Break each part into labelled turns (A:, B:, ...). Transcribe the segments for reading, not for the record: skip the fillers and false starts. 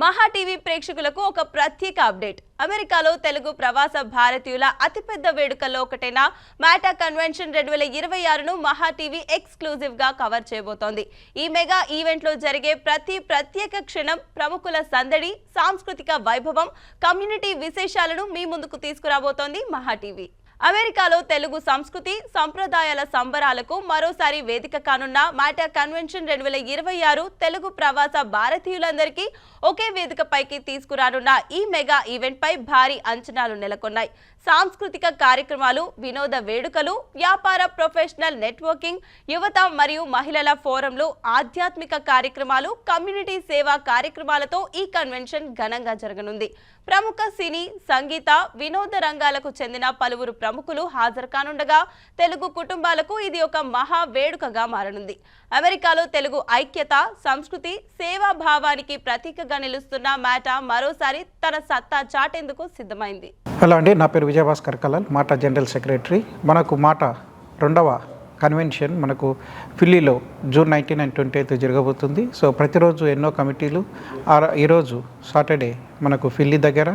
A: మహా టీవీ ప్రేక్షకులకు ఒక ప్రత్యేక అప్డేట్. అమెరికాలో తెలుగు ప్రవాస భారతీయుల అతిపెద్ద వేడుకల్లో ఒకటైన మాటా కన్వెన్షన్ 2026ను మహా టీవీ ఎక్స్క్లూజివ్ గా కవర్ చేయబోతోంది. ఈ మెగా ఈవెంట్ లో జరిగే ప్రతి ప్రత్యేక క్షణం, ప్రముఖుల సందడి, సాంస్కృతిక వైభవం, కమ్యూనిటీ విశేషాలను మీ ముందుకు తీసుకురాబోతోంది మహా టీవీ. అమెరికాలో తెలుగు సంస్కృతి సంప్రదాయాల సంబరాలకు మరోసారి వేదిక కానున్న మాటా కన్వెన్షన్ 2026 తెలుగు ప్రవాస భారతీయులందరికీ ఒకే వేదికపైకి తీసుకురానున్న ఈ మెగా ఈవెంట్ పై భారీ అంచనాలు నెలకొన్నాయి. సాంస్కృతిక కార్యక్రమాలు, వినోద వేడుకలు, వ్యాపార ప్రొఫెషనల్ నెట్వర్కింగ్, యువత మరియు మహిళల ఫోరంలు, ఆధ్యాత్మిక కార్యక్రమాలు, కమ్యూనిటీ సేవా కార్యక్రమాలతో ఈ కన్వెన్షన్ ఘనంగా జరగనుంది. ప్రముఖ సినీ, సంగీత, వినోద రంగాలకు చెందిన పలువురు ప్రముఖులు హాజరు కానుండగా తెలుగు కుటుంబాలకు ఇది ఒక మహా వేడుకగా మారనుంది. అమెరికాలో తెలుగు ఐక్యత, సంస్కృతి, సేవా భావానికి ప్రతీకగా నిలుస్తున్న మాటా మరోసారి తన సత్తా చాటేందుకు సిద్ధమైంది.
B: హలో అండి, నా పేరు విజయభాస్కర్ కలాల్, మాటా జనరల్ సెక్రటరీ. మనకు మాటా రెండవ కన్వెన్షన్ మనకు ఫిల్లీలో జూన్ 19 and 20 జరగబోతుంది. సో ప్రతిరోజు ఎన్నో కమిటీలు, ఈరోజు సాటర్డే మనకు ఫిల్లీ దగ్గర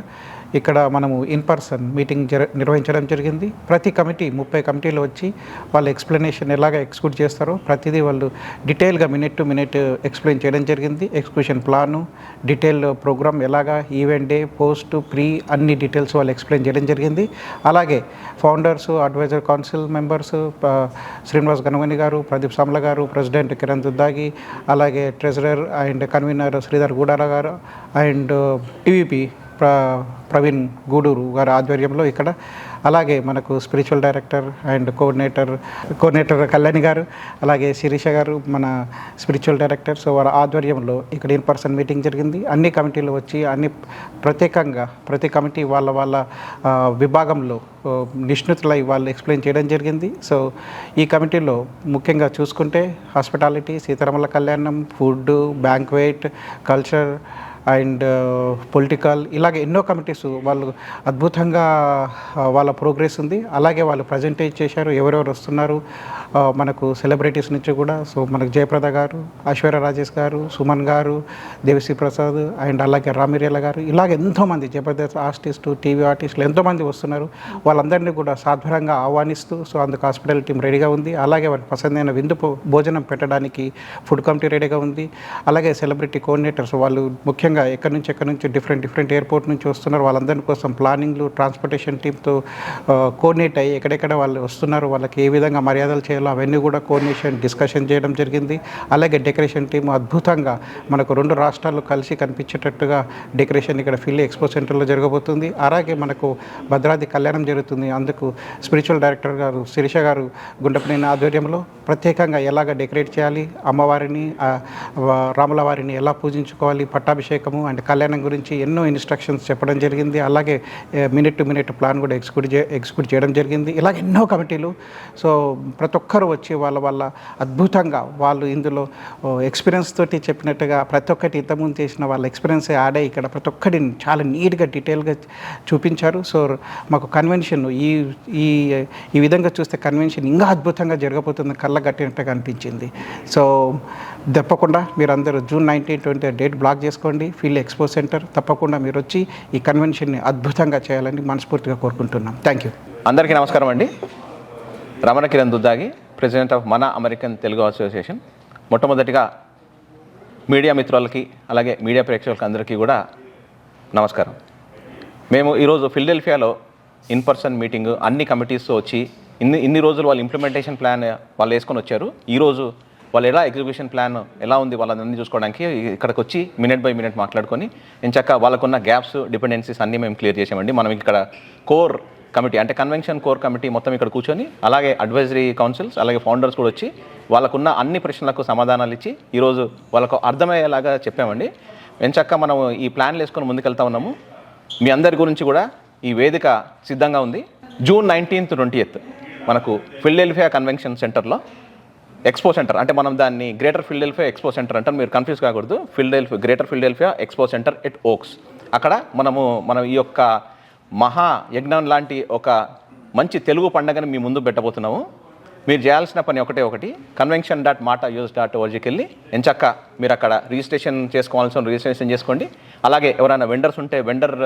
B: ఇక్కడ మనము ఇన్ పర్సన్ మీటింగ్ నిర్వహించడం జరిగింది. ప్రతి కమిటీ 30 కమిటీలు వచ్చి వాళ్ళ ఎక్స్ప్లెనేషన్ ఎలాగ ఎగ్జిక్యూట్ చేస్తారో ప్రతిదీ వాళ్ళు డీటెయిల్గా మినిట్ టు మినిట్ ఎక్స్ప్లెయిన్ చేయడం జరిగింది. ఎగ్జిక్యూషన్ ప్లాను, డీటెయిల్ ప్రోగ్రామ్ ఎలాగా, ఈవెంట్ డే, పోస్ట్, ప్రీ అన్ని డీటెయిల్స్ వాళ్ళు ఎక్స్ప్లెయిన్ చేయడం జరిగింది. అలాగే founders, advisor council members Srinivas Ganamani garu, Pradeep Samla garu, president Kiran Duddagi, అలాగే treasurer and convenor Sridhar Gudala garu and TVP Praveen Gudur గారి ఆధ్వర్యంలో ఇక్కడ, అలాగే మనకు spiritual director and coordinator Kalyani గారు, అలాగే శిరీష గారు మన స్పిరిచువల్ డైరెక్టర్. సో వారి ఆధ్వర్యంలో ఇక్కడ ఇన్ పర్సన్ మీటింగ్ జరిగింది. అన్ని కమిటీలు వచ్చి అన్ని ప్రత్యేకంగా ప్రతి కమిటీ వాళ్ళ విభాగంలో నిష్ణుతులై వాళ్ళు ఎక్స్ప్లెయిన్ చేయడం జరిగింది. సో ఈ కమిటీలో ముఖ్యంగా చూసుకుంటే హాస్పిటాలిటీ, సీతారామల కళ్యాణం, food, banquet, culture and political, ఇలాగే ఎన్నో కమిటీస్ వాళ్ళు అద్భుతంగా వాళ్ళ ప్రోగ్రెస్ ఉంది. అలాగే వాళ్ళు ప్రజెంటేజ్ చేశారు ఎవరెవరు వస్తున్నారు మనకు సెలబ్రిటీస్ నుంచి కూడా. సో మనకు జయప్రద గారు, ఐశ్వర్య రాజేష్ గారు, సుమన్ గారు, దేవిశ్రీ ప్రసాద్ అండ్ అలాగే రామిరేల గారు, ఇలాగ ఎంతోమంది జబర్దస్త్ ఆర్టిస్టు, టీవీ ఆర్టిస్టులు ఎంతోమంది వస్తున్నారు. వాళ్ళందరినీ కూడా సాధారణంగా ఆహ్వానిస్తూ సో అందుకు హాస్పిటల్ టీం రెడీగా ఉంది. అలాగే వారికి పసందైన విందు భోజనం పెట్టడానికి ఫుడ్ కమిటీ రెడీగా ఉంది. అలాగే సెలబ్రిటీ కోఆర్డినేటర్స్ వాళ్ళు ముఖ్యంగా ఎక్కడి నుంచి డిఫరెంట్ ఎయిర్పోర్ట్ నుంచి వస్తున్నారు. వాళ్ళందరి కోసం ప్లానింగ్లు, ట్రాన్స్పోర్టేషన్ టీంతో కోఆర్డినేట్ అయ్యి ఎక్కడెక్కడ వాళ్ళు వస్తున్నారు, వాళ్ళకి ఏ విధంగా మర్యాదలు చేయాలో అవన్నీ కూడా కోఆర్డినేషన్ డిస్కషన్ చేయడం జరిగింది. అలాగే డెకరేషన్ టీం అద్భుతంగా మనకు 2 రాష్ట్రాలు కలిసి కనిపించేటట్టుగా డెకరేషన్ ఇక్కడ ఫిల్లీ ఎక్స్పో సెంటర్లో జరగబోతుంది. అలాగే మనకు భద్రాద్రి కళ్యాణం జరుగుతుంది. అందుకు స్పిరిచువల్ డైరెక్టర్ గారు శిరీష గారు గుండపనేని ఆధ్వర్యంలో ప్రత్యేకంగా ఎలాగ డెకరేట్ చేయాలి, అమ్మవారిని రాముల వారిని ఎలా పూజించుకోవాలి, పట్టాభిషేకము అండ్ కళ్యాణం గురించి ఎన్నో ఇన్స్ట్రక్షన్స్ చెప్పడం జరిగింది. అలాగే మినిట్ టు మినిట్ ప్లాన్ కూడా ఎగ్జిక్యూట్ చేయడం జరిగింది. ఇలాగ ఎన్నో కమిటీలు. సో ప్రతి ఒక్కరు వచ్చి వాళ్ళ అద్భుతంగా వాళ్ళు ఇందులో ఎక్స్పీరియన్స్ తోటి చెప్పినట్టుగా ప్రతి ఒక్కటి ఇంతకుముందు చేసిన వాళ్ళ ఎక్స్పీరియన్స్ యాడ్ అయ్యి ఇక్కడ ప్రతి ఒక్కటి చాలా నీట్గా డీటెయిల్గా చూపించారు. సో మాకు కన్వెన్షన్ ఈ విధంగా చూస్తే కన్వెన్షన్ ఇంకా అద్భుతంగా జరగబోతుంది, కళ్ళ కట్టినట్టుగా అనిపించింది. సో తప్పకుండా మీరందరూ జూన్ 19, 20 డేట్ బ్లాక్ చేసుకోండి. ఫిల్లీ ఎక్స్పో సెంటర్ తప్పకుండా మీరు వచ్చి ఈ కన్వెన్షన్ని అద్భుతంగా చేయాలని మనస్ఫూర్తిగా కోరుకుంటున్నాం. Thank you.
C: అందరికీ నమస్కారం అండి. రమణ కిరణ్ దుద్దాగి, ప్రెసిడెంట్ ఆఫ్ మన అమెరికన్ తెలుగు అసోసియేషన్. మొట్టమొదటిగా మీడియా మిత్రులకి అలాగే మీడియా ప్రేక్షకులకి అందరికీ కూడా నమస్కారం. మేము ఈరోజు ఫిలడెల్ఫియాలో ఇన్ పర్సన్ మీటింగ్ అన్ని కమిటీస్తో వచ్చి ఇన్ని రోజులు వాళ్ళు ఇంప్లిమెంటేషన్ ప్లాన్ వాళ్ళు వేసుకొని వచ్చారు. ఈరోజు వాళ్ళు ఎలా ఎగ్జిక్యూషన్ ప్లాన్ ఎలా ఉంది వాళ్ళందరినీ చూసుకోవడానికి ఇక్కడికి వచ్చి మినిట్ బై మినిట్ మాట్లాడుకొని ఎంచక్క వాళ్ళకున్న గ్యాప్స్, డిపెండెన్సీస్ అన్నీ మేము క్లియర్ చేసామండి. మనం ఇక్కడ కోర్ కమిటీ అంటే కన్వెన్షన్ కోర్ కమిటీ మొత్తం ఇక్కడ కూర్చొని, అలాగే అడ్వైజరీ కౌన్సిల్స్, అలాగే ఫౌండర్స్ కూడా వచ్చి వాళ్ళకున్న అన్ని ప్రశ్నలకు సమాధానాలు ఇచ్చి ఈరోజు వాళ్ళకు అర్థమయ్యేలాగా చెప్పామండి. ఎంచక్క మనం ఈ ప్లాన్లు వేసుకొని ముందుకెళ్తా ఉన్నాము. మీ అందరి గురించి కూడా ఈ వేదిక సిద్ధంగా ఉంది. జూన్ 19th, 20th మనకు ఫిలడెల్ఫియా కన్వెన్షన్ సెంటర్లో ఎక్స్పో సెంటర్ అంటే మనం దాన్ని గ్రేటర్ ఫిలడెల్ఫియా ఎక్స్పో సెంటర్ అంటాం, మీరు కన్ఫ్యూజ్ కాకూడదు. Greater Philadelphia Expo Center at Oaks. అక్కడ మనం ఈ యొక్క మహా యజ్ఞం లాంటి ఒక మంచి తెలుగు పండుగని మీ ముందు పెట్టబోతున్నాము. మీరు చేయాల్సిన పని ఒకటి convention.matause.orgకి వెళ్ళి ఎంచక్క మీరు అక్కడ రిజిస్ట్రేషన్ చేసుకోవాల్సిన రిజిస్ట్రేషన్ చేసుకోండి. అలాగే ఎవరైనా వెండర్స్ ఉంటే వెండర్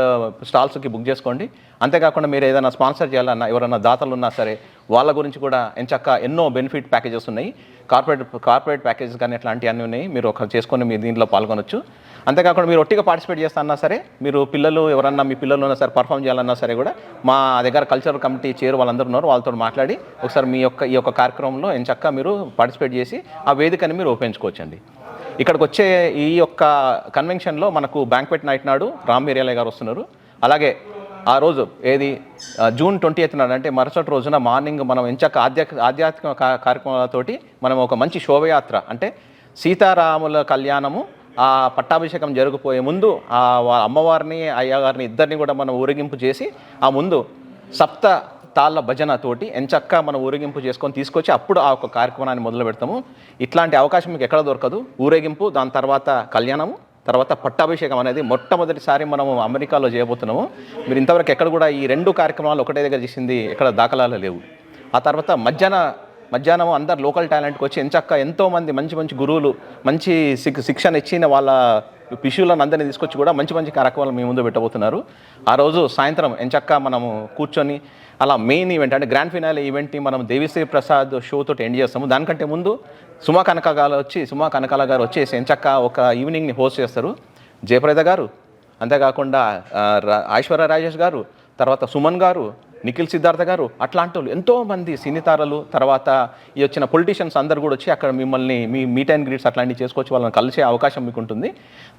C: స్టాల్స్కి బుక్ చేసుకోండి. అంతేకాకుండా మీరు ఏదైనా స్పాన్సర్ చేయాలన్నా ఎవరైనా దాతలు ఉన్నా సరే వాళ్ళ గురించి కూడా ఎంచక్క ఎన్నో బెనిఫిట్ ప్యాకేజెస్ ఉన్నాయి. కార్పొరేట్ ప్యాకేజెస్ కానీ అట్లాంటివన్నీ ఉన్నాయి. మీరు ఒక చేసుకొని మీరు దీంట్లో పాల్గొనొచ్చు. అంతేకాకుండా మీరు ఒట్టిగా పార్టిసిపేట్ చేస్తాన్నా సరే, మీరు పిల్లలు ఎవరన్నా మీ పిల్లలు ఉన్నా సరే పర్ఫామ్ చేయాలన్నా సరే కూడా మా దగ్గర కల్చరల్ కమిటీ చైర్ వాళ్ళందరూ ఉన్నారు, వాళ్ళతో మాట్లాడి ఒకసారి ఈ యొక్క కార్యక్రమంలో ఎంచక్క మీరు పార్టిసిపేట్ చేసి ఆ వేదికని మీరు ఉపయోగించుకోవచ్చండి. ఇక్కడికి వచ్చే ఈ యొక్క కన్వెన్షన్లో మనకు బ్యాంక్వెట్ నైట్ నాడు రామ్ మిర్యాలయ గారు వస్తున్నారు. అలాగే ఆ రోజు జూన్ 20th నాడు అంటే మరుసటి రోజున మార్నింగ్ మనం ఎంచక్క ఆధ్యాత్మిక కార్యక్రమాలతోటి మనం ఒక మంచి శోభయాత్ర అంటే సీతారాముల కళ్యాణము ఆ పట్టాభిషేకం జరగపోయే ముందు ఆ అమ్మవారిని అయ్యగారిని ఇద్దరిని కూడా మనం ఊరేగింపు చేసి ఆ ముందు సప్త తాళ్ళ భజనతోటి ఎంచక్క మనం ఊరేగింపు చేసుకొని తీసుకొచ్చి అప్పుడు ఆ ఒక కార్యక్రమాన్ని మొదలు పెడతాము. ఇట్లాంటి అవకాశం మీకు ఎక్కడ దొరకదు. ఊరేగింపు, దాని తర్వాత కళ్యాణము, తర్వాత పట్టాభిషేకం అనేది మొట్టమొదటిసారి మనము అమెరికాలో చేయబోతున్నాము. మీరు ఇంతవరకు ఎక్కడ కూడా ఈ 2 కార్యక్రమాలు ఒకటే దగ్గర చేసింది ఎక్కడ దాఖలాలు లేవు. ఆ తర్వాత మధ్యాహ్నం అందరు లోకల్ టాలెంట్కి వచ్చి ఎంచక్క ఎంతోమంది మంచి గురువులు మంచి శిక్షణ ఇచ్చిన వాళ్ళ పిషులను అందరినీ తీసుకొచ్చి కూడా మంచి కార్యక్రమాలు మీ ముందు పెట్టబోతున్నారు. ఆ రోజు సాయంత్రం ఎంచక్క మనము కూర్చొని అలా మెయిన్ ఈవెంట్ అంటే గ్రాండ్ ఫినాలే ఈవెంట్ని మనం దేవిశ్రీ ప్రసాద్ షో తోటి ఎండ్ చేస్తాము. దానికంటే ముందు సుమా కనకాల గారు వచ్చేసి ఎంచక్క ఒక ఈవినింగ్ని హోస్ట్ చేస్తారు. జయప్రద గారు, అంతేకాకుండా ఐశ్వర్య రాజేష్ గారు, తర్వాత సుమన్ గారు, నిఖిల్ సిద్ధార్థ గారు, అట్లాంటి వాళ్ళు ఎంతోమంది సినీ తారలు, తర్వాత ఈ వచ్చిన పొలిటీషియన్స్ అందరు కూడా వచ్చి అక్కడ మిమ్మల్ని మీ మీట్ అండ్ గ్రీట్స్ అట్లాంటివి చేసుకొచ్చి వాళ్ళని కలిసే అవకాశం మీకు ఉంటుంది.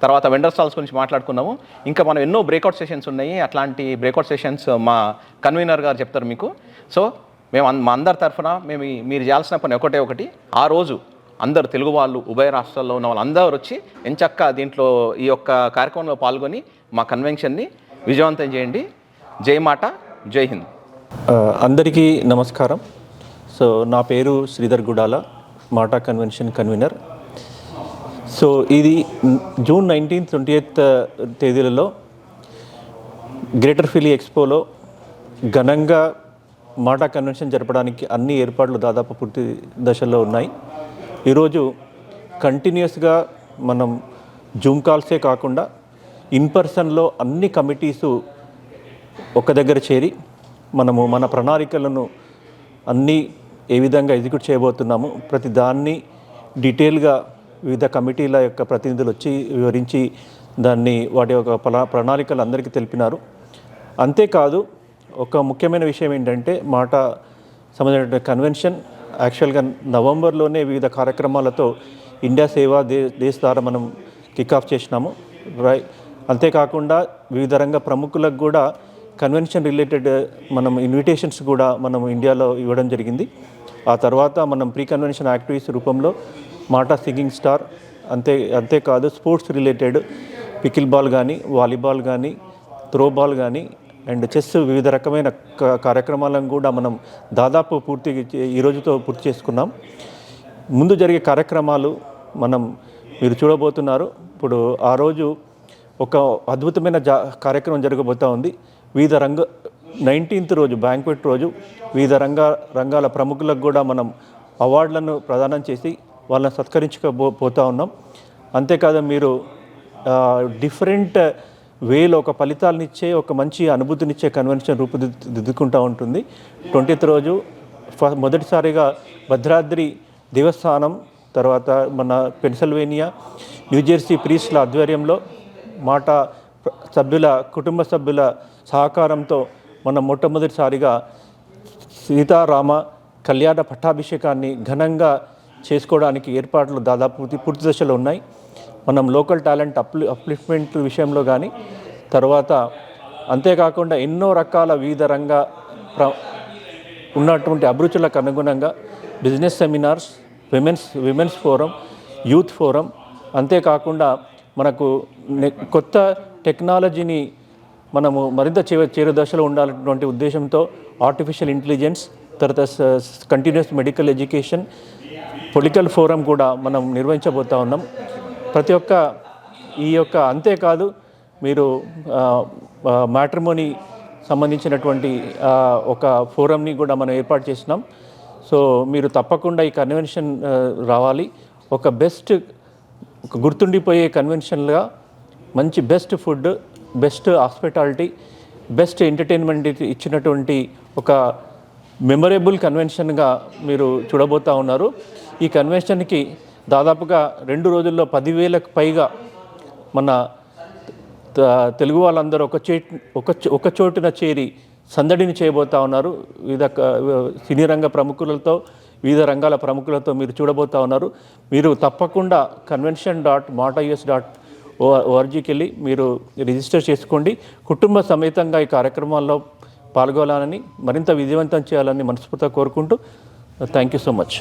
C: తర్వాత వెండర్ స్టాల్స్ గురించి మాట్లాడుకున్నాము. ఇంకా మనం ఎన్నో బ్రేక్అవుట్ సెషన్స్ ఉన్నాయి. అట్లాంటి బ్రేక్అవుట్ సెషన్స్ మా కన్వీనర్ గారు చెప్తారు మీకు. సో మేము మా అందరి తరఫున మీరు చేయాల్సిన పని ఒకటి ఆ రోజు అందరు తెలుగు వాళ్ళు ఉభయ రాష్ట్రాల్లో ఉన్న వాళ్ళు అందరూ వచ్చి ఎంచక్క దీంట్లో ఈ యొక్క కార్యక్రమంలో పాల్గొని మా కన్వెన్షన్ని విజయవంతం చేయండి. జై మాట, జై హింద్.
D: అందరికీ నమస్కారం. సో నా పేరు శ్రీధర్ గుడాల, మాటా కన్వెన్షన్ కన్వీనర్. సో ఇది జూన్ 19th, 20th తేదీలలో గ్రేటర్ ఫిలీ ఎక్స్పోలో ఘనంగా మాటా కన్వెన్షన్ జరపడానికి అన్ని ఏర్పాట్లు దాదాపు పూర్తి దశలో ఉన్నాయి. ఈరోజు కంటిన్యూస్గా మనం జూమ్ కాల్సే కాకుండా ఇన్ పర్సన్లో అన్ని కమిటీసు ఒక దగ్గర చేరి మనము మన ప్రణాళికలను అన్నీ ఏ విధంగా ఎగ్జిక్యూట్ చేయబోతున్నాము ప్రతి దాన్ని డీటెయిల్గా వివిధ కమిటీల యొక్క ప్రతినిధులు వచ్చి వివరించి దాన్ని వాటి యొక్క ప్రణాళికలు అందరికీ తెలిపినారు. అంతేకాదు ఒక ముఖ్యమైన విషయం ఏంటంటే మాట సంబంధించిన కన్వెన్షన్ యాక్చువల్గా నవంబర్లోనే వివిధ కార్యక్రమాలతో ఇండియా సేవా దేశ్ ద్వారా మనం కిక్ ఆఫ్ చేసినాము. అంతేకాకుండా వివిధ రంగ ప్రముఖులకు కూడా కన్వెన్షన్ రిలేటెడ్ మనం ఇన్విటేషన్స్ కూడా మనం ఇండియాలో ఇవ్వడం జరిగింది. ఆ తర్వాత మనం ప్రీ కన్వెన్షన్ యాక్టివిటీస్ రూపంలో మాటా సింగింగ్ స్టార్ అంతేకాదు స్పోర్ట్స్ రిలేటెడ్ పికిల్ బాల్ కానీ, వాలీబాల్ కానీ, త్రో బాల్ కానీ అండ్ చెస్ వివిధ రకమైన కార్యక్రమాలను కూడా మనం దాదాపు ఈ రోజుతో పూర్తి చేసుకున్నాం. ముందు జరిగే కార్యక్రమాలు మీరు చూడబోతున్నారు. ఇప్పుడు ఆ రోజు ఒక అద్భుతమైన కార్యక్రమం జరగబోతూ ఉంది. 19th రోజు బ్యాంక్వెట్ రోజు వివిధ రంగాల ప్రముఖులకు కూడా మనం అవార్డులను ప్రదానం చేసి వాళ్ళని సత్కరించుకోపోతూ ఉన్నాం. అంతేకాదు మీరు డిఫరెంట్ వేలో ఒక ఫలితాలనిచ్చే ఒక మంచి అనుభూతినిచ్చే కన్వెన్షన్ రూపుదిద్దుకుంటూ ఉంటుంది. 20th రోజు మొదటిసారిగా భద్రాద్రి దేవస్థానం, తర్వాత మన పెన్సిల్వేనియా, న్యూజెర్సీ ప్రీస్ట్ల ఆధ్వర్యంలో మాటా కుటుంబ సభ్యుల సహకారంతో మనం మొట్టమొదటిసారిగా సీతారామ కళ్యాణ పట్టాభిషేకాన్ని ఘనంగా చేసుకోవడానికి ఏర్పాట్లు దాదాపు పూర్తి దశలో ఉన్నాయి. మనం లోకల్ టాలెంట్ అప్లిఫ్ట్మెంట్ విషయంలో కానీ, తర్వాత అంతేకాకుండా ఎన్నో రకాల వివిధ ఉన్నటువంటి అభిరుచులకు అనుగుణంగా business seminars, women's forum, youth forum, అంతేకాకుండా మనకు కొత్త టెక్నాలజీని మనము మరింత చేరు దశలో ఉండాలన్నటువంటి ఉద్దేశంతో ఆర్టిఫిషియల్ ఇంటెలిజెన్స్, తర్వాత continuous medical education, political forum కూడా మనం నిర్వహించబోతూ ఉన్నాం. ప్రతి ఒక్క అంతేకాదు మీరు మ్యాట్రిమోనీ సంబంధించినటువంటి ఒక ఫోరంని కూడా మనం ఏర్పాటు చేసినాం. సో మీరు తప్పకుండా ఈ కన్వెన్షన్ రావాలి. ఒక గుర్తుండిపోయే కన్వెన్షన్గా మంచి best food, best hospitality, best entertainment ఇచ్చినటువంటి ఒక మెమరబుల్ కన్వెన్షన్గా మీరు చూడబోతూ ఉన్నారు. ఈ కన్వెన్షన్కి దాదాపుగా 2 రోజుల్లో 10,000కు పైగా మన తెలుగు వాళ్ళందరూ ఒక చోటున చేరి సందడిని చేయబోతూ ఉన్నారు. సినీ రంగ ప్రముఖులతో, వివిధ రంగాల ప్రముఖులతో మీరు చూడబోతూ ఉన్నారు. మీరు తప్పకుండా convention.matas.orgకి వెళ్ళి మీరు రిజిస్టర్ చేసుకోండి. కుటుంబ సమేతంగా ఈ కార్యక్రమాల్లో పాల్గొనాలని, మరింత విజయవంతం చేయాలని మనస్ఫూర్తిగా కోరుకుంటూ థ్యాంక్ యూ సో మచ్.